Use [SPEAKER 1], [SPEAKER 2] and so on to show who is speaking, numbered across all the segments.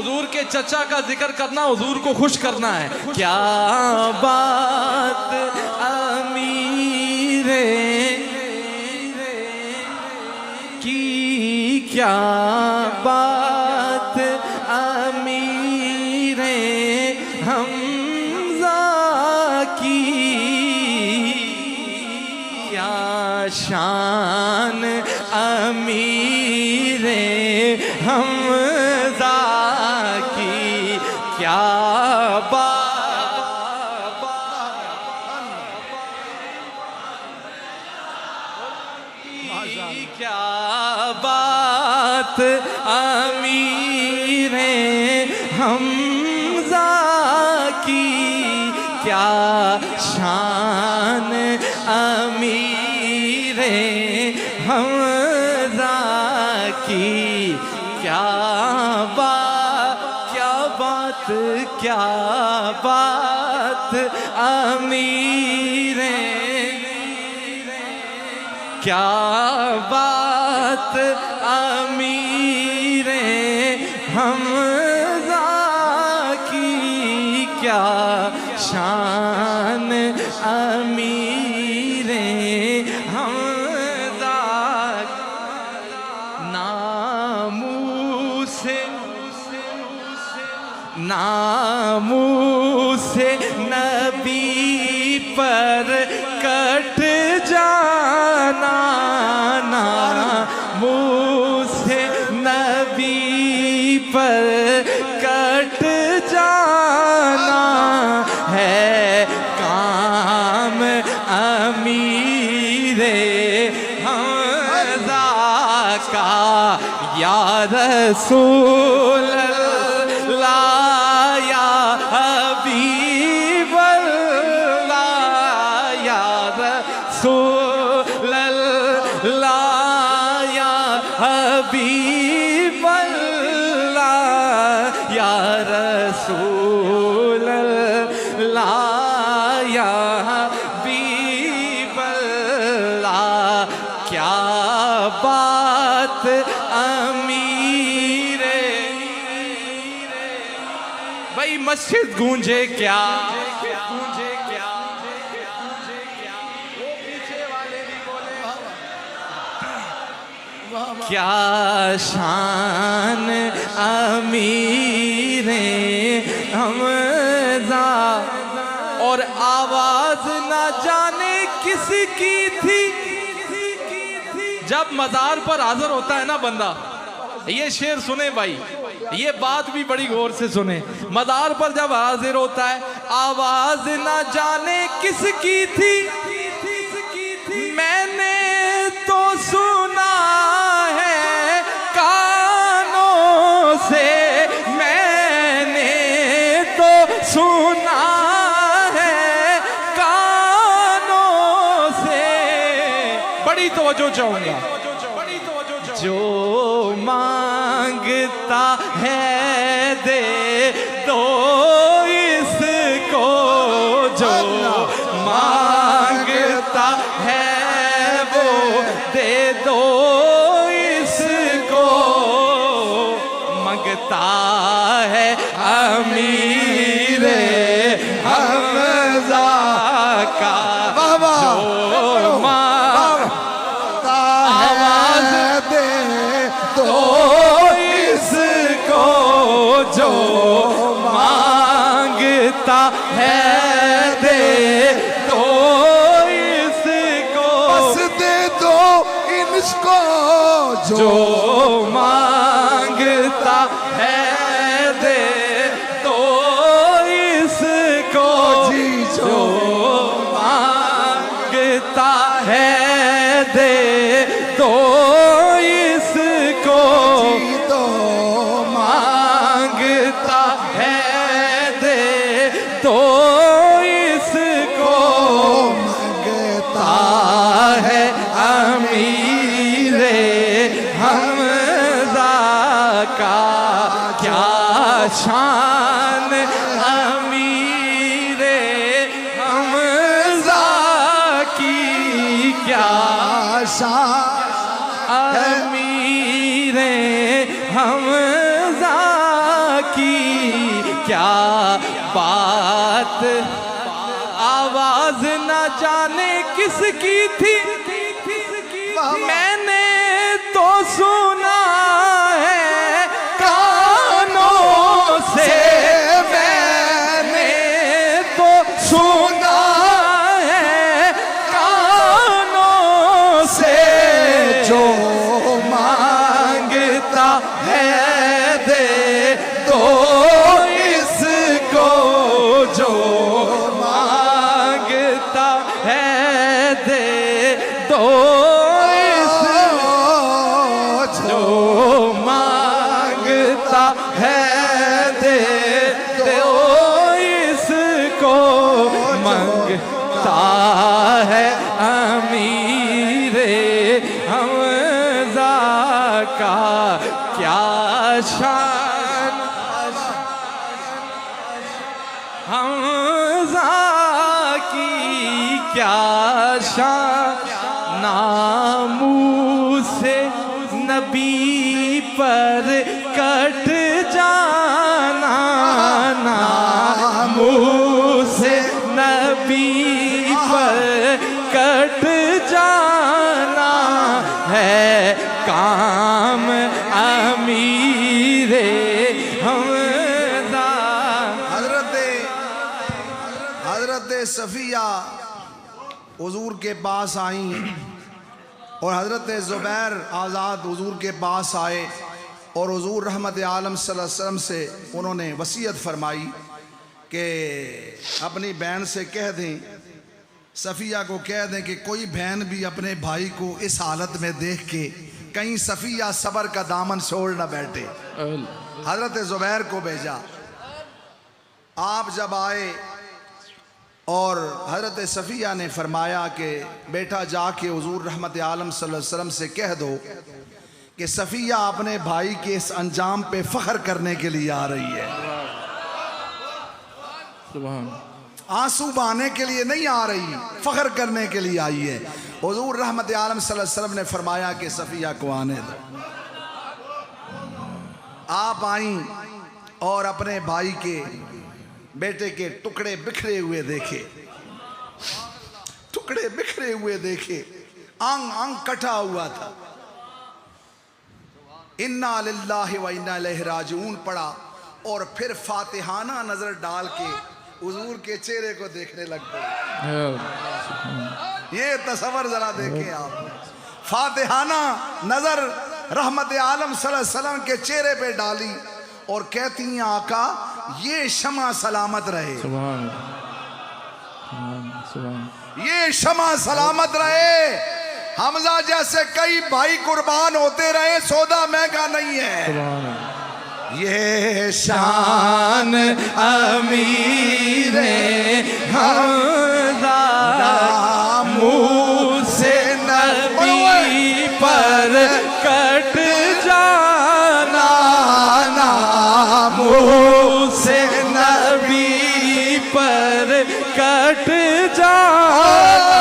[SPEAKER 1] हुजूर के चचा का जिक्र करना हुजूर को खुश करना है। क्या बात अमीरे की, क्या बात अमीरे हमजा की, क्या शान अमीरे हमजा की, क्या क्या बात अमीरे हमजा की, क्या शान अमीरे हमजा की, क्या बात अमीरे, क्या बात अमीरे हमजा की, क्या शान अमीरे हमजा, नामूसे नबी पर कट जाना, नामूसे नबी पर कट जाना है काम अमीरे हमजा का, या रसूल अल्लाह या हबीब अल्लाह, या रसूल अल्लाह या हबीब अल्लाह, या रसूल अल्लाह या हबीब अल्लाह, क्या बात अमीरे। भाई मस्जिद गूंजे क्या, गूंजे क्या, वो पीछे वाले भी बोले क्या शान अमीरे हमजा, और आवाज ना जाने किसकी थी। जब मज़ार पर हाजिर होता है ना बंदा, ये शेर सुने भाई, ये बात भी बड़ी गौर से सुने। मज़ार पर जब हाजिर होता है, आवाज ना जाने किसकी थी, मैंने तो सुना है कानों से, मैंने तो सुना है कानों से। बड़ी तवज्जो चाहूंगा, जो मांगता है दे दो इसको, जो मांगता है वो दे दो इसको, मांगता है अमीरे हमजा का, जो तो इसको, जो मांगता है दे दो इसको,
[SPEAKER 2] बस दे दो इनको,
[SPEAKER 1] जो मांगता है दे दो इसको, जो मांगता है दे दो इसको,
[SPEAKER 2] तो
[SPEAKER 1] मांगता है दे दो इसको,
[SPEAKER 2] मांगता
[SPEAKER 1] है अमीरे हमजा का, क्या शान अमीरे हमजा की, क्या शान अमीरे हमजा की, क्या बात, आवाज न जाने किसकी थी, मैंने तो सुना है कानों से, मैंने तो सुना है कानों से,
[SPEAKER 2] जो
[SPEAKER 1] मांगता है दे दो इसको, जो मांगता है दे दो इसको, जो मांगता है दे दो इसको, मांगता है अमीरे हमजा का क्या शान, हमजा की क्या शान, नामूसे नबी पर कट जाना, नामूसे नबी पर कट जाना है काम अमीरे हमदा।
[SPEAKER 3] हजरत सफ़िया हुजूर के पास आई और हजरत ज़ुबैर आज़ाद हुजूर के पास आए और हुजूर रहमत आलम सल्लल्लाहु अलैहि वसल्लम से उन्होंने वसीयत फरमाई कि अपनी बहन से कह दें, सफ़िया को कह दें कि कोई बहन भी अपने भाई को इस हालत में देख के कहीं सफ़िया सबर का दामन छोड़ न बैठे। हजरत ज़ुबैर को भेजा। आप जब आए और हजरत सफ़िया ने फरमाया कि बेटा जाके हुजूर रहमत आलम सल्लल्लाहु अलैहि वसल्लम से कह दो कि सफ़िया अपने भाई के इस अंजाम पे फ़ख्र करने के लिए आ रही है, आंसू बहाने के लिए नहीं आ रही, फ़ख्र करने के लिए आई है। हुजूर रहमत आलम सल्लल्लाहु अलैहि वसल्लम ने फरमाया कि सफ़िया को आने दो। आप आई और अपने भाई के बेटे के टुकड़े बिखरे हुए देखे, टुकड़े बिखरे हुए देखे, अंग अंग कटा हुआ था। इन्ना लिल्लाहि व इन्ना इलैहि राजिऊन पढ़ा और फिर फातिहाना नजर डाल के हुजूर के चेहरे को देखने लग गए। ये तस्वर जरा देखें आप, फातिहाना नजर रहमत आलम सल्लल्लाहु अलैहि वसल्लम के चेहरे पे डाली और कहती हैं आका ये शमा सलामत रहे, ये शमा सलामत रहे। हमजा जैसे कई भाई कुर्बान होते रहे, सौदा महंगा नहीं है। ये
[SPEAKER 1] शान अमीरे हमजा मुँह से नबी पर कट जाना, मुँह से नबी पर कट जाना,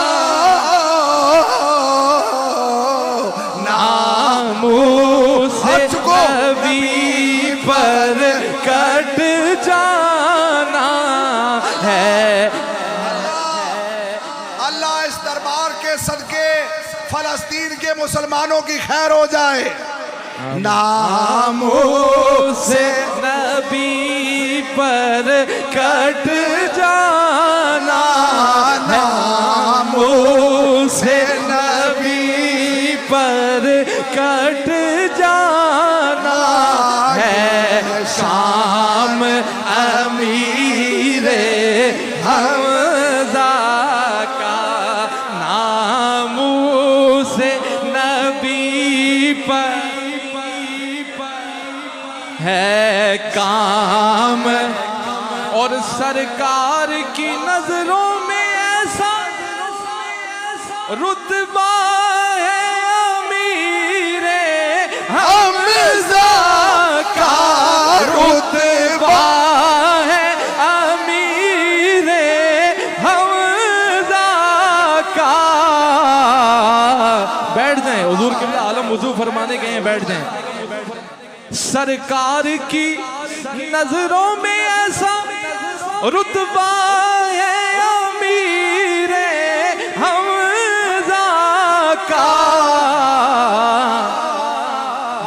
[SPEAKER 1] मुँह से नबी पर कट जाना है।
[SPEAKER 3] अल्लाह इस दरबार के सदके फलस्तीन के मुसलमानों की खैर हो जाए।
[SPEAKER 1] नामों से नबी पर कट जाना, नामों से नबी पर कट जाना है। शाम अमीरे हमजा का नामों से नबी पर है काम, और सरकार की नजरों में ऐसा रुतबा है अमीरे हमजा का, रुतबा है अमीरे हमजा का। बैठ जाएं, हुजूर के लिए आलम वुजू फरमाने गए हैं, बैठ जाएं। सरकार की नजरों में सा रुतबा है अमीरे हमजा का।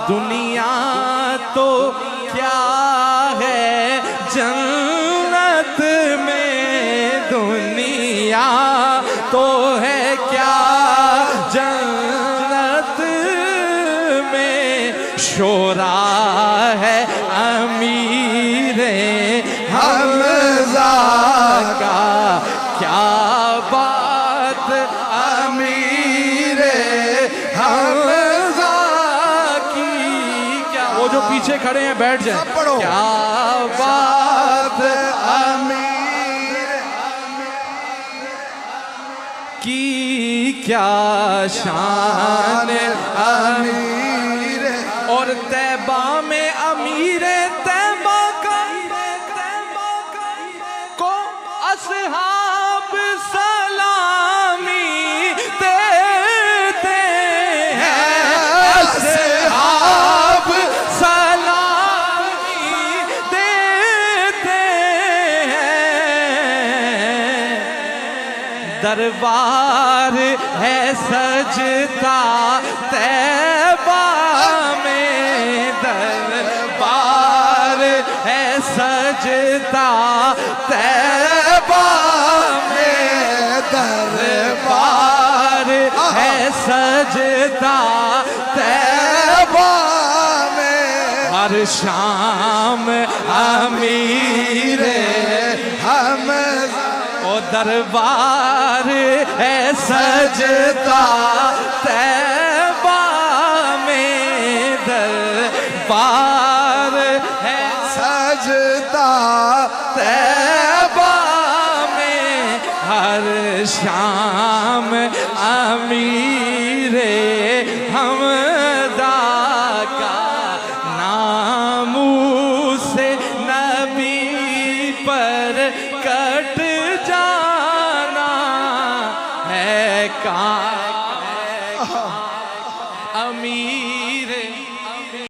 [SPEAKER 1] दुनिया तो क्या है जन्नत में, दुनिया तो है क्या जन्नत में। शोरा है अमीरे हमजा का, क्या बात अमीरे हमजा की। क्या वो जो पीछे खड़े हैं बैठ जाए।
[SPEAKER 3] पढ़ो।
[SPEAKER 1] क्या बात
[SPEAKER 3] अमीर
[SPEAKER 1] की, क्या शान
[SPEAKER 3] अमीर
[SPEAKER 1] और तैबा में अमीर तैबा का को असहाब सलामी देते हैं, असहाब सलामी देते हैं। दरबार है सजदा तैबा में, दरबार है सजदा तैबा में, दरबार है सजदा तैबा में। हर शाम अमीरे
[SPEAKER 3] हमजा
[SPEAKER 1] ओ दरबार है सजदा तैबा में, दरबार है
[SPEAKER 3] सजदा
[SPEAKER 1] तैबा में। हर शाम अमीरे हमदा का नामू से नबी पर कट जाना है का अमीर